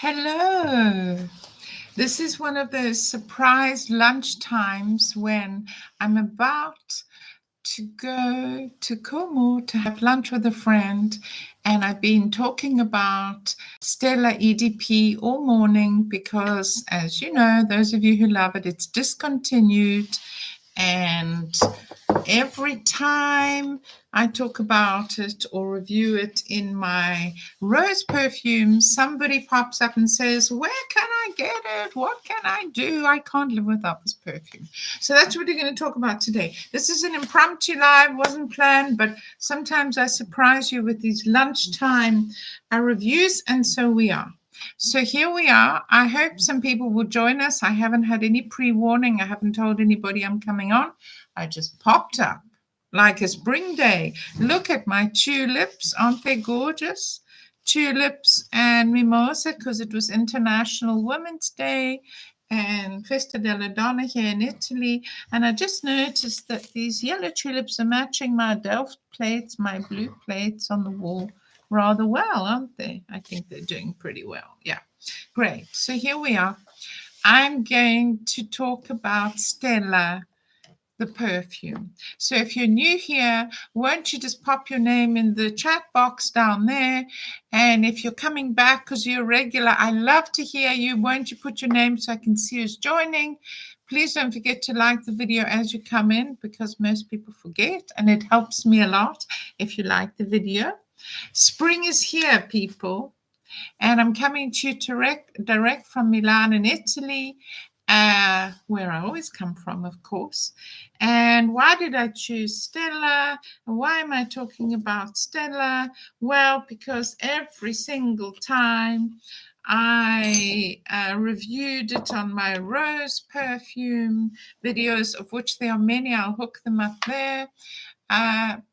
Hello. This is one of those surprise lunch times when I'm about to go to Como to have lunch with a friend, and I've been talking about Stella EDP all morning because, as you know, those of you who love it, it's discontinued, and every time I talk about it or review it in my rose perfume, somebody pops up and says, "Where can I get it? What can I do? I can't live without this perfume." So that's what we're going to talk about today. This is an impromptu live, wasn't planned, but sometimes I surprise you with these lunchtime reviews, and so we are. So here we are. I hope some people will join us. I haven't had any pre-warning. I haven't told anybody I'm coming on. I just popped up like a spring day. Look at my tulips. Aren't they gorgeous? Tulips and mimosa, because it was International Women's Day and Festa della Donna here in Italy. And I just noticed that these yellow tulips are matching my Delft plates, my blue plates on the wall rather well, aren't they? I think they're doing pretty well. Yeah, great. So here we are. I'm going to talk about Stella, the perfume. So if you're new here, won't you just pop your name in the chat box down there? And if you're coming back because you're a regular, I love to hear you. Won't you put your name so I can see who's joining? Please don't forget to like the video as you come in, because most people forget, and it helps me a lot if you like the video. Spring is here, people, and I'm coming to you direct from Milan in Italy, where I always come from, of course. And why did I choose Stella? Why am I talking about Stella? Well, because every single time I reviewed it on my rose perfume videos, of which there are many, I'll hook them up there.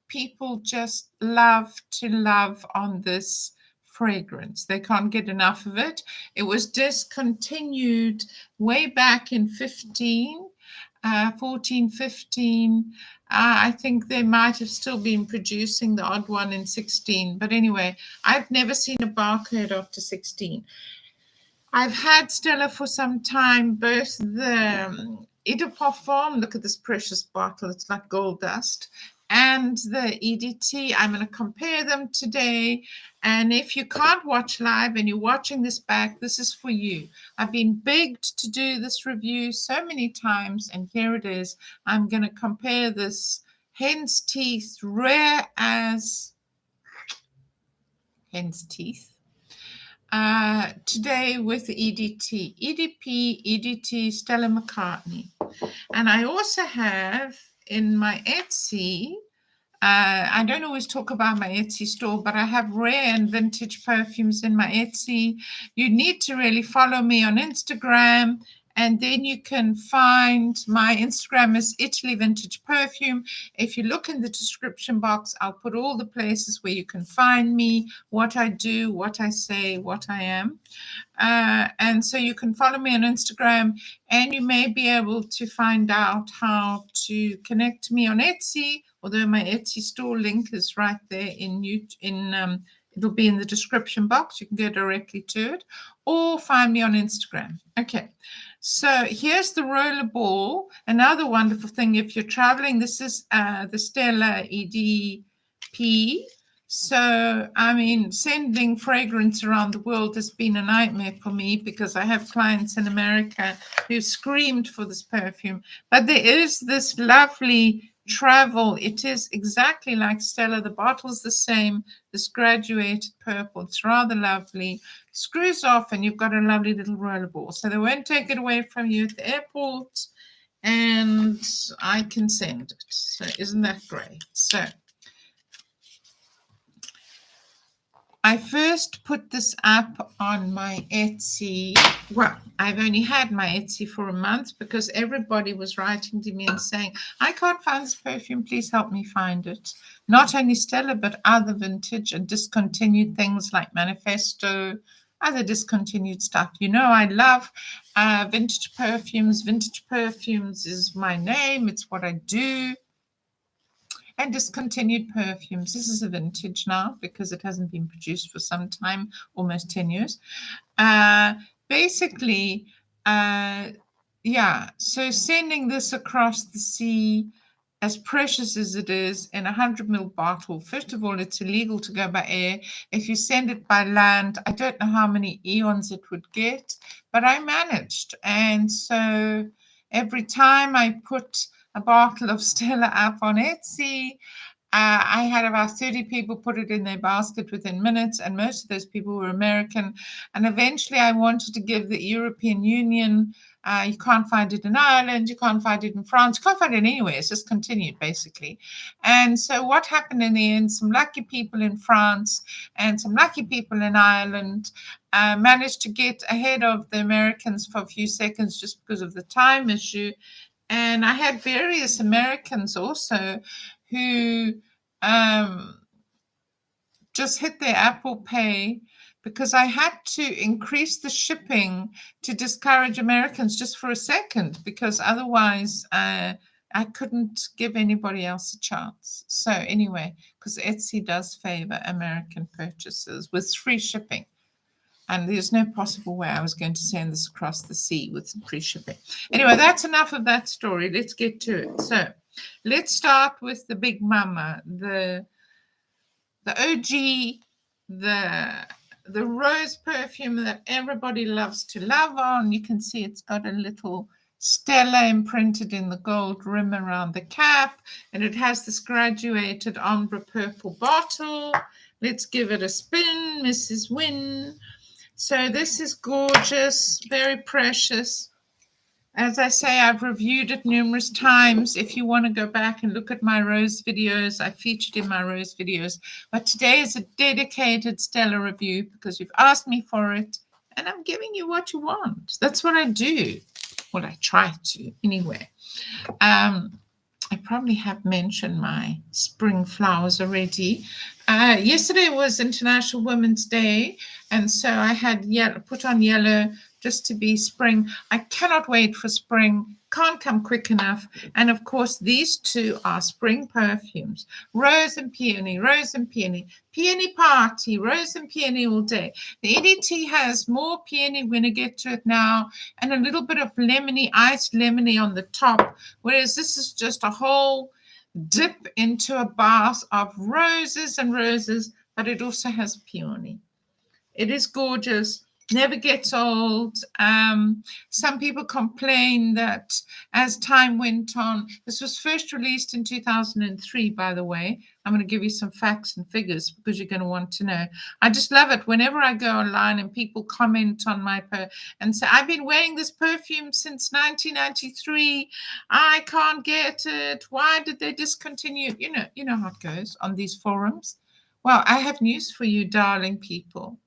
People just love to love on this fragrance. They can't get enough of it. It was discontinued way back in 14, 15. I think they might have still been producing the odd one in 16. But anyway, I've never seen a barcode after 16. I've had Stella for some time, both the Eau de Parfum, look at this precious bottle, it's like gold dust, and the EDT. I'm going to compare them today. And if you can't watch live and you're watching this back, this is for you. I've been begged to do this review so many times, and here it is. I'm going to compare this hen's teeth, rare as hen's teeth, today with EDT, EDP, EDT, Stella Macartney. And I also have in my Etsy, I don't always talk about my Etsy store, but I have rare and vintage perfumes in my Etsy. You need to really follow me on Instagram, and then you can find my Instagram is Italy Vintage Perfume. If you look in the description box, I'll put all the places where you can find me, what I do, what I say, what I am. And so you can follow me on Instagram, and you may be able to find out how to connect to me on Etsy, although my Etsy store link is right there it'll be in the description box. You can go directly to it, or find me on Instagram. Okay, so here's the Rollerball. Another wonderful thing if you're traveling, this is the Stella EDP. So, I mean, sending fragrance around the world has been a nightmare for me, because I have clients in America who screamed for this perfume. But there is this lovely travel. It is exactly like Stella. The bottle's the same, this graduated purple. It's rather lovely. Screws off and you've got a lovely little rollerball. So they won't take it away from you at the airport, and I can send it. So isn't that great? So I first put this up on my Etsy. Well, I've only had my Etsy for a month, because everybody was writing to me and saying, "I can't find this perfume, please help me find it." Not only Stella, but other vintage and discontinued things like Manifesto, other discontinued stuff. You know, I love vintage perfumes. Vintage perfumes is my name. It's what I do. and discontinued perfumes. This is a vintage now because it hasn't been produced for some time, almost 10 years. Basically, yeah, so sending this across the sea, as precious as it is, in a 100 ml bottle. First of all, it's illegal to go by air. If you send it by land, I don't know how many eons it would get, but I managed. And so every time I put a bottle of Stella up on Etsy, I had about 30 people put it in their basket within minutes, and most of those people were American. And eventually I wanted to give the European Union, you can't find it in Ireland, you can't find it in France, you can't find it anywhere. It's just continued, basically. And so what happened in the end, some lucky people in France and some lucky people in Ireland managed to get ahead of the Americans for a few seconds just because of the time issue. And I had various Americans also who just hit their Apple Pay because I had to increase the shipping to discourage Americans just for a second, because otherwise I couldn't give anybody else a chance. So anyway, because Etsy does favor American purchases with free shipping. And there's no possible way I was going to send this across the sea with free shipping. Anyway, that's enough of that story. Let's get to it. So let's start with the big mama, the OG, the rose perfume that everybody loves to love on. You can see it's got a little Stella imprinted in the gold rim around the cap, and it has this graduated ombre purple bottle. Let's give it a spin, Mrs. Wynne. So this is gorgeous, very precious. As I say, I've reviewed it numerous times. If you want to go back and look at my rose videos, I featured in my rose videos. But today is a dedicated Stella review because you've asked me for it, and I'm giving you what you want. That's what I do. Well, I try to anyway. I probably have mentioned my spring flowers already. Yesterday was International Women's Day, and so I had put on yellow just to be spring. I cannot wait for spring. Can't come quick enough. And of course, these two are spring perfumes. Rose and peony, rose and peony. Peony party, rose and peony all day. The EDT has more peony, we're going to get to it now, and a little bit of lemony, iced lemony on the top, whereas this is just a whole dip into a bath of roses and roses, but it also has peony. It is gorgeous. Never gets old. Some people complain that as time went on, this was first released in 2003, by the way. I'm going to give you some facts and figures because you're going to want to know. I just love it whenever I go online and people comment on my and say, I've been wearing this perfume since 1993. I can't get it. Why did they discontinue? You know how it goes on these forums. Well, I have news for you, darling people.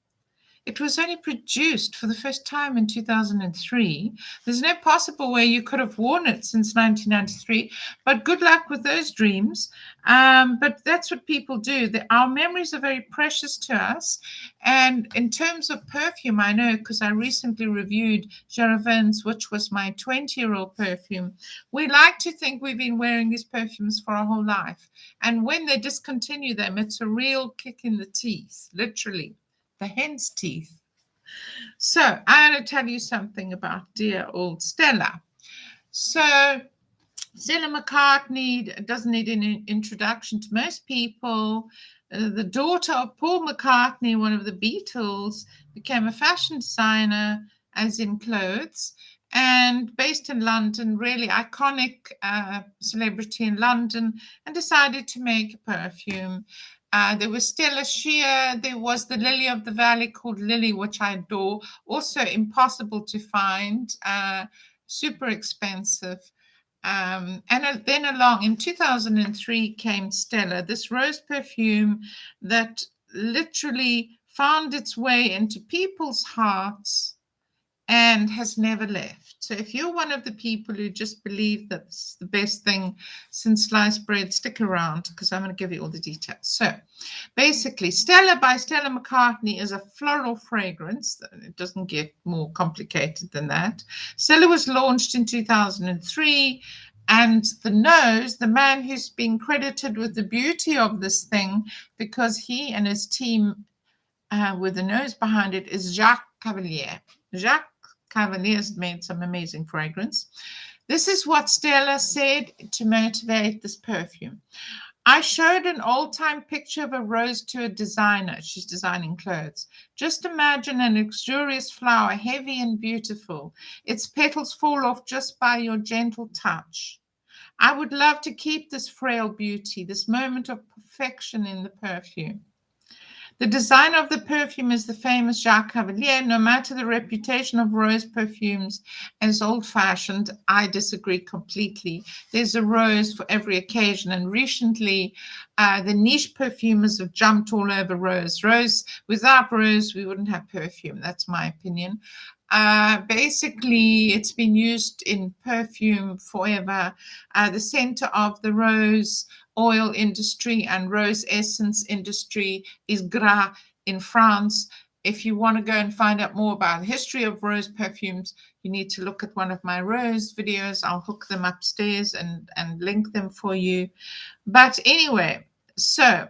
It was only produced for the first time in 2003. There's no possible way you could have worn it since 1993, but good luck with those dreams. But that's what people do. Our memories are very precious to us. And in terms of perfume, I know because I recently reviewed Gervin's, which was my 20-year-old perfume. We like to think we've been wearing these perfumes for our whole life. And when they discontinue them, it's a real kick in the teeth, literally. The hen's teeth. So I'm going to tell you something about dear old Stella. So Stella Macartney doesn't need an introduction to most people. The daughter of Paul McCartney, one of the Beatles, became a fashion designer, as in clothes, and based in London, really iconic celebrity in London, and decided to make a perfume. There was Stella Sheer. There was the Lily of the Valley called Lily, which I adore. Also impossible to find, super expensive. And then along in 2003 came Stella, this rose perfume that literally found its way into people's hearts and has never left. So if you're one of the people who just believe that's the best thing since sliced bread, stick around because I'm going to give you all the details. So basically, Stella by Stella Mccartney is a floral fragrance. It doesn't get more complicated than that. Stella was launched in 2003. And the nose, the man who's been credited with the beauty of this thing, because he and his team with the nose behind it, is Jacques Cavalier. Jacques Cavalier has made some amazing fragrance. This is what Stella said to motivate this perfume. I showed an old-time picture of a rose to a designer. She's designing clothes. Just imagine an luxurious flower, heavy and beautiful. Its petals fall off just by your gentle touch. I would love to keep this frail beauty, this moment of perfection in the perfume. The designer of the perfume is the famous Jacques Cavalier. No matter the reputation of rose perfumes as old-fashioned, I disagree completely. There's a rose for every occasion. And recently, the niche perfumers have jumped all over rose. Rose, without rose, we wouldn't have perfume. That's my opinion. Basically, it's been used in perfume forever. The center of the rose oil industry and rose essence industry is Gras in France. If you want to go and find out more about the history of rose perfumes, you need to look at one of my rose videos. I'll hook them upstairs and link them for you. But anyway, so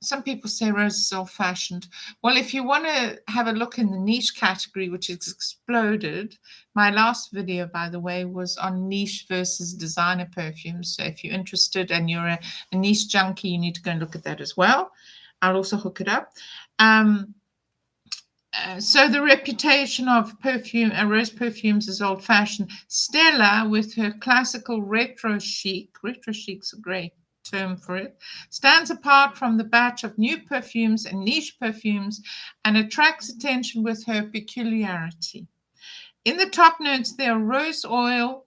some people say rose is old-fashioned. Well, if you want to have a look in the niche category, which has exploded, my last video, by the way, was on niche versus designer perfumes. So if you're interested and you're a niche junkie, you need to go and look at that as well. I'll also hook it up. So the reputation of perfume, rose perfumes is old-fashioned. Stella, with her classical retro chic's a great term for it, stands apart from the batch of new perfumes and niche perfumes and attracts attention with her peculiarity. In the top notes, there are rose oil,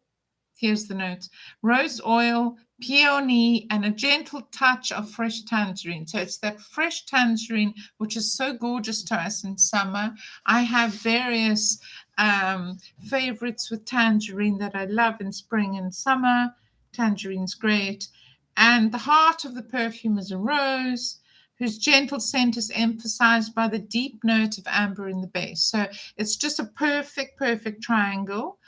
here's the notes, rose oil, peony, and a gentle touch of fresh tangerine. So it's that fresh tangerine, which is so gorgeous to us in summer. I have various favorites with tangerine that I love in spring and summer. Tangerine's great. And the heart of the perfume is a rose, whose gentle scent is emphasized by the deep note of amber in the base. So it's just a perfect triangle.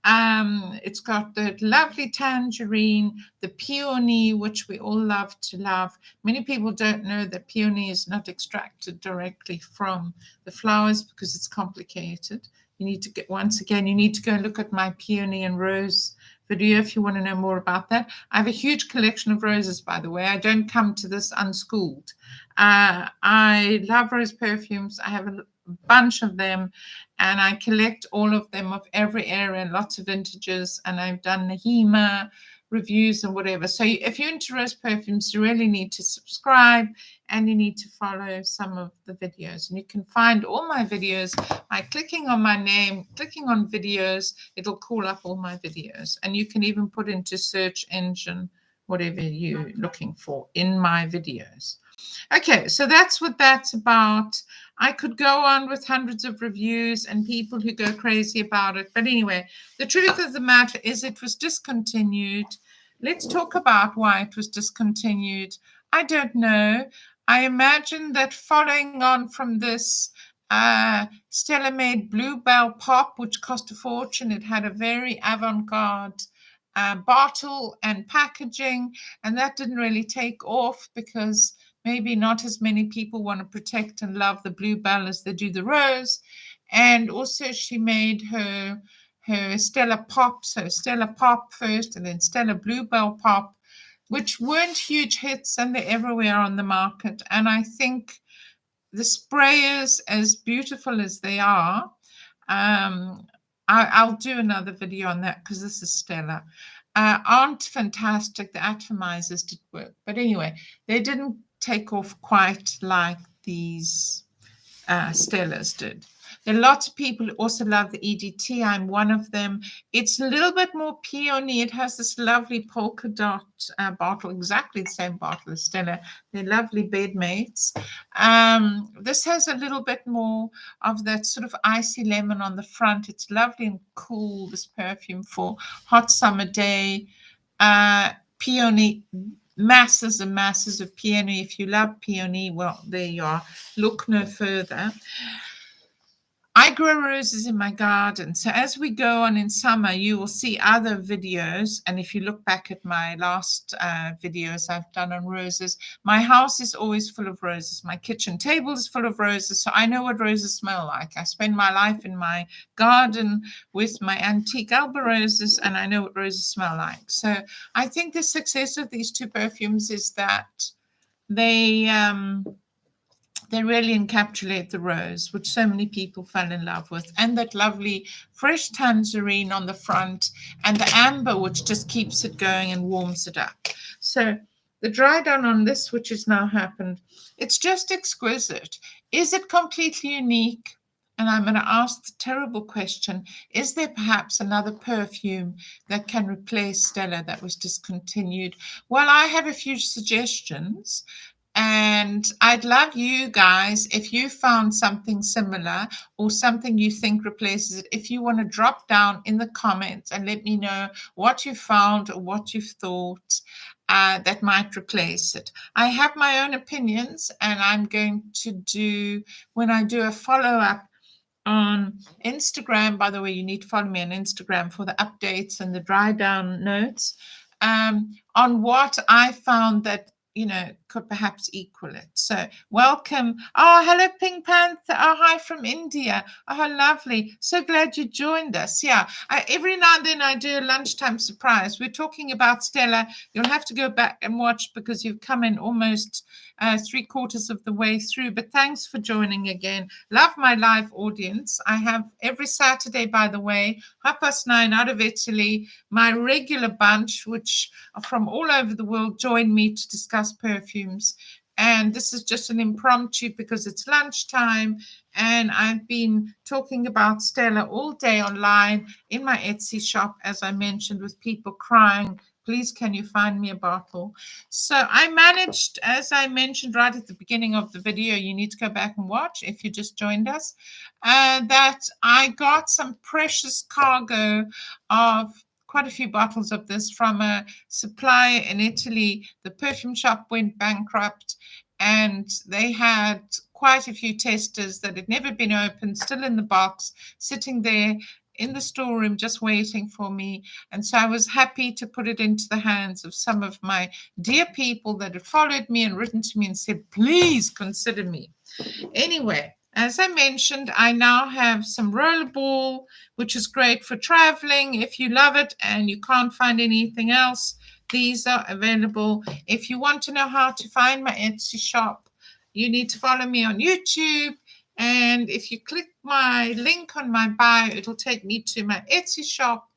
It's got the lovely tangerine, the peony, which we all love to love. Many people don't know that peony is not extracted directly from the flowers because it's complicated. You need to get, once again, you need to go and look at my peony and rose video if you want to know more about that. I have a huge collection of roses, by the way. I don't come to this unschooled. I love rose perfumes. I have a bunch of them, and I collect all of them of every area, lots of vintages, and I've done Nahima reviews and whatever. So if you're into rose perfumes, you really need to subscribe and you need to follow some of the videos. And you can find all my videos by clicking on my name, clicking on videos. It'll call up all my videos. And you can even put into search engine whatever you're looking for in my videos. Okay, so that's what that's about. I could go on with hundreds of reviews and people who go crazy about it. But anyway, the truth of the matter is it was discontinued. Let's talk about why it was discontinued. I don't know. I imagine that following on from this, Stella made Bluebell Pop, which cost a fortune. It had a very avant-garde bottle and packaging, and that didn't really take off because maybe not as many people want to protect and love the bluebell as they do the rose. And also she made her Stella Pop, so Stella Pop first and then Stella Bluebell Pop, which weren't huge hits, and they're everywhere on the market. And I think the sprayers, as beautiful as they are, I'll do another video on that because this is Stella, aren't fantastic. The atomizers did work. But anyway, they didn't take off quite like these Stellas did. There are lots of people who also love the EDT. I'm one of them. It's a little bit more peony. It has this lovely polka dot bottle, exactly the same bottle as Stella. They're lovely bed mates. This has a little bit more of that sort of icy lemon on the front. It's lovely and cool, this perfume for hot summer day. Peony, masses and masses of peony. If you love peony, well, there you are. Look no further. I grow roses in my garden. So as we go on in summer, you will see other videos. And if you look back at my last videos I've done on roses, my house is always full of roses. My kitchen table is full of roses. So I know what roses smell like. I spend my life in my garden with my antique Alba roses, and I know what roses smell like. So I think the success of these two perfumes is that they really encapsulate the rose, which so many people fell in love with, and that lovely fresh tangerine on the front, and the amber, which just keeps it going and warms it up. So the dry down on this, which has now happened, it's just exquisite. Is it completely unique? And I'm going to ask the terrible question, is there perhaps another perfume that can replace Stella that was discontinued? Well, I have a few suggestions. And I'd love you guys, if you found something similar or something you think replaces it, if you want to drop down in the comments and let me know what you found or what you've thought that might replace it. I have my own opinions, and I'm going to do, when I do a follow-up on Instagram, by the way, you need to follow me on Instagram for the updates and the dry down notes, on what I found that could perhaps equal it. So welcome. Oh, hello, Pink Panther. Oh, hi from India. Oh, lovely. So glad you joined us. Yeah, every now and then I do a lunchtime surprise. We're talking about Stella. You'll have to go back and watch because you've come in almost 3/4 of the way through. But thanks for joining again. Love my live audience. I have every Saturday, by the way, 9:30 out of Italy, my regular bunch, which are from all over the world, join me to discuss perfumes. And this is just an impromptu because it's lunchtime, and I've been talking about Stella all day online in my Etsy shop, as I mentioned, with people crying, please, can you find me a bottle? So I managed, as I mentioned right at the beginning of the video, you need to go back and watch if you just joined us, that I got some precious cargo of quite a few bottles of this from a supplier in Italy. The perfume shop went bankrupt, and they had quite a few testers that had never been opened, still in the box, sitting there in the storeroom just waiting for me. And so I was happy to put it into the hands of some of my dear people that had followed me and written to me and said, please consider me. Anyway, as I mentioned, I now have some Rollerball, which is great for traveling. If you love it and you can't find anything else, these are available. If you want to know how to find my Etsy shop, you need to follow me on YouTube. And if you click my link on my bio, it'll take me to my Etsy shop,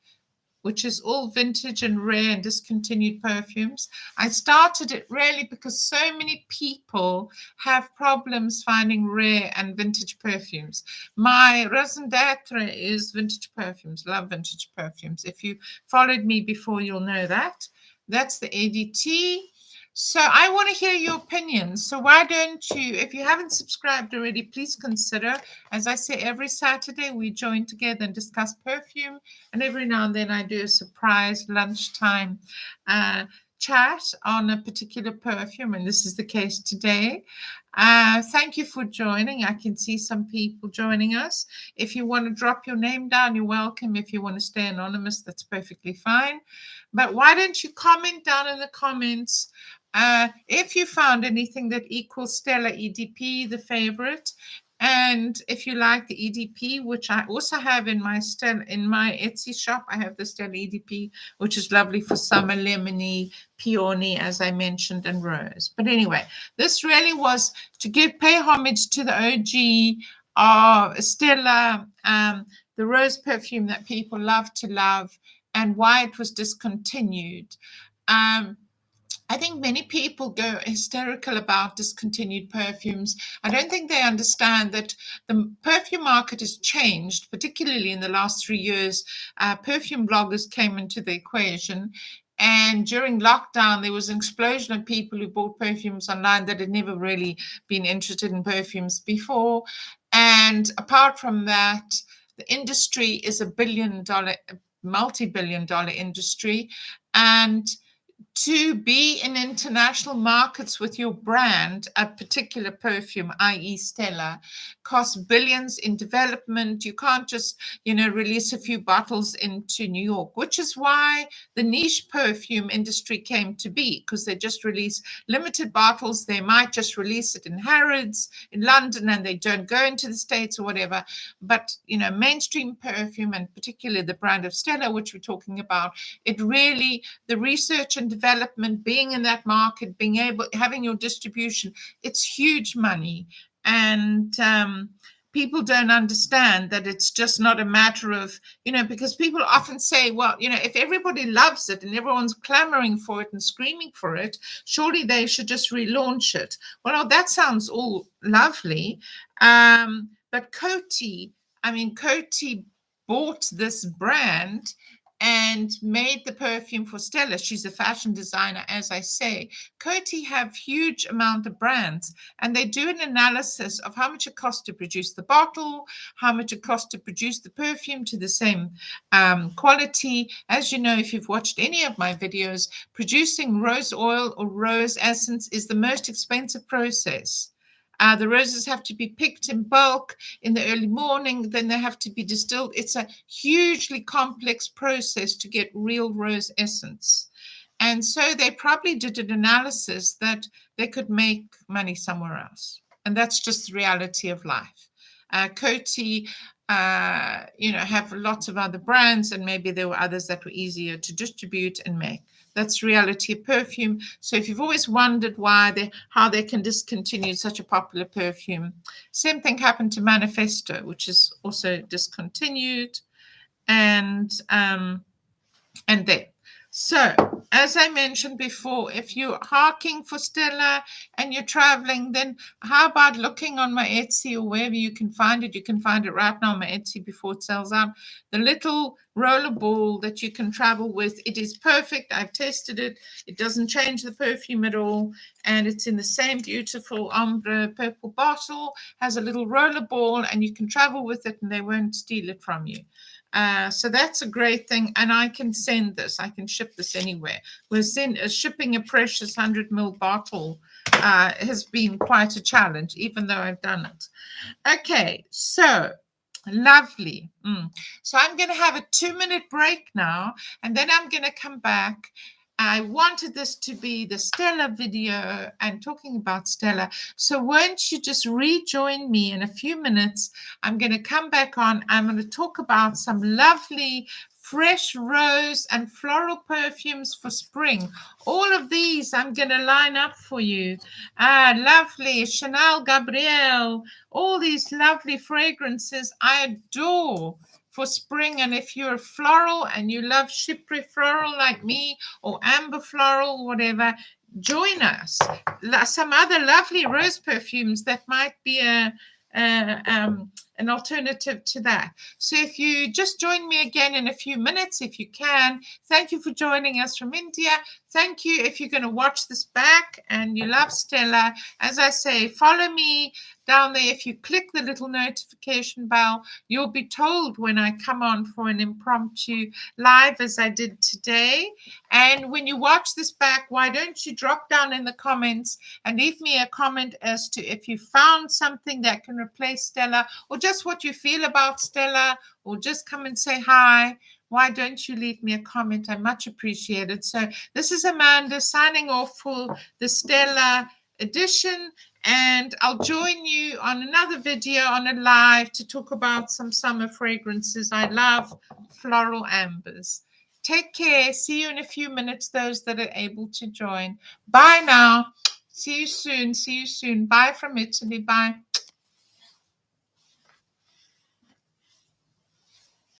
which is all vintage and rare and discontinued perfumes. I started it really because so many people have problems finding rare and vintage perfumes. My raison d'etre is vintage perfumes, love vintage perfumes. If you followed me before, you'll know that. That's the EDT. So I want to hear your opinions. So why don't you, if you haven't subscribed already, please consider. As I say, every Saturday we join together and discuss perfume. And every now and then I do a surprise lunchtime chat on a particular perfume. And this is the case today. Thank you for joining. I can see some people joining us. If you want to drop your name down, you're welcome. If you want to stay anonymous, that's perfectly fine. But why don't you comment down in the comments if you found anything that equals Stella EDP, the favorite, and if you like the EDP, which I also have in my Etsy shop, I have the Stella EDP, which is lovely for summer, lemony, peony, as I mentioned, and rose. But anyway, this really was to pay homage to the OG of Stella, the rose perfume that people love to love, and why it was discontinued. I think many people go hysterical about discontinued perfumes. I don't think they understand that the perfume market has changed, particularly in the last 3 years. Perfume bloggers came into the equation. And during lockdown, there was an explosion of people who bought perfumes online that had never really been interested in perfumes before. And apart from that, the industry is a multi-billion dollar industry. And to be in international markets with your brand, a particular perfume, i.e. Stella, costs billions in development. You can't just, release a few bottles into New York, which is why the niche perfume industry came to be, because they just release limited bottles. They might just release it in Harrods in London and they don't go into the States or whatever. But, mainstream perfume, and particularly the brand of Stella, which we're talking about, it really, the research and development, being in that market, being able, having your distribution, it's huge money. And people don't understand that it's just not a matter of, because people often say, well, if everybody loves it and everyone's clamoring for it and screaming for it, surely they should just relaunch it. Well, that sounds all lovely. But Coty bought this brand and made the perfume for Stella. She's a fashion designer, as I say. Coty have huge amount of brands, and they do an analysis of how much it costs to produce the bottle, how much it costs to produce the perfume to the same quality. As you know, if you've watched any of my videos, producing rose oil or rose essence is the most expensive process. The roses have to be picked in bulk in the early morning, then they have to be distilled. It's a hugely complex process to get real rose essence. And so they probably did an analysis that they could make money somewhere else. And that's just the reality of life. Coty, have lots of other brands, and maybe there were others that were easier to distribute and make. That's reality of perfume. So if you've always wondered how they can discontinue such a popular perfume, same thing happened to Manifesto, which is also discontinued, and there. So, as I mentioned before, if you're harking for Stella and you're traveling, then how about looking on my Etsy or wherever you can find it? You can find it right now on my Etsy before it sells out. The little rollerball that you can travel with. It is perfect. I've tested it. It doesn't change the perfume at all. And it's in the same beautiful ombre purple bottle, has a little rollerball, and you can travel with it and they won't steal it from you. So that's a great thing, and I can send this. I can ship this anywhere. Shipping a precious 100 ml bottle has been quite a challenge, even though I've done it. Okay, so lovely. So I'm going to have a 2-minute break now, and then I'm going to come back. I wanted this to be the Stella video and talking about Stella. So won't you just rejoin me in a few minutes? I'm going to come back on. I'm going to talk about some lovely fresh rose and floral perfumes for spring. All of these I'm going to line up for you. Lovely Chanel, Gabrielle, all these lovely fragrances I adore for spring. And if you're floral and you love chypre floral like me, or amber floral, whatever, join us. Some other lovely rose perfumes that might be an alternative to that. So if you just join me again in a few minutes, if you can. Thank you for joining us from India. Thank you. If you're going to watch this back and you love Stella, as I say, follow me down there. If you click the little notification bell, you'll be told when I come on for an impromptu live, as I did today. And when you watch this back, why don't you drop down in the comments and leave me a comment as to if you found something that can replace Stella, or just what you feel about Stella, or just come and say hi. Why don't you leave me a comment? I much appreciate it. So this is Amanda signing off for the Stella edition, and I'll join you on another video on a live to talk about some summer fragrances. I love floral ambers. Take care. See you in a few minutes, those that are able to join. Bye now. See you soon. See you soon. Bye from Italy. Bye.